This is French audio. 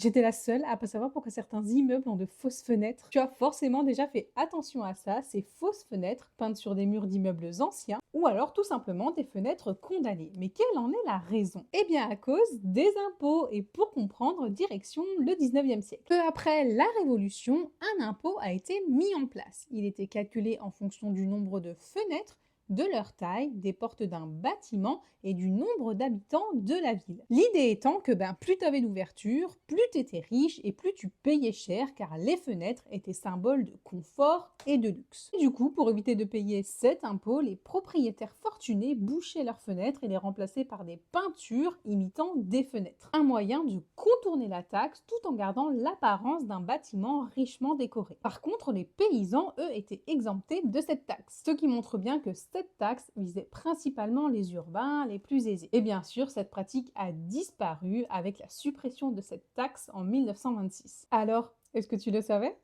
J'étais la seule à pas savoir pourquoi certains immeubles ont de fausses fenêtres. Tu as forcément déjà fait attention à ça, ces fausses fenêtres peintes sur des murs d'immeubles anciens ou alors tout simplement des fenêtres condamnées. Mais quelle en est la raison? Eh bien à cause des impôts et pour comprendre, direction le 19e siècle. Peu après la Révolution, un impôt a été mis en place. Il était calculé en fonction du nombre de fenêtres, de leur taille, des portes d'un bâtiment et du nombre d'habitants de la ville. L'idée étant que plus tu avais d'ouverture, plus tu étais riche et plus tu payais cher car les fenêtres étaient symboles de confort et de luxe. Et du coup, pour éviter de payer cet impôt, les propriétaires fortunés bouchaient leurs fenêtres et les remplaçaient par des peintures imitant des fenêtres. Un moyen de contourner la taxe tout en gardant l'apparence d'un bâtiment richement décoré. Par contre, les paysans, eux, étaient exemptés de cette taxe, ce qui montre bien que cette taxe visait principalement les urbains les plus aisés. Et bien sûr, cette pratique a disparu avec la suppression de cette taxe en 1926. Alors, est-ce que tu le savais?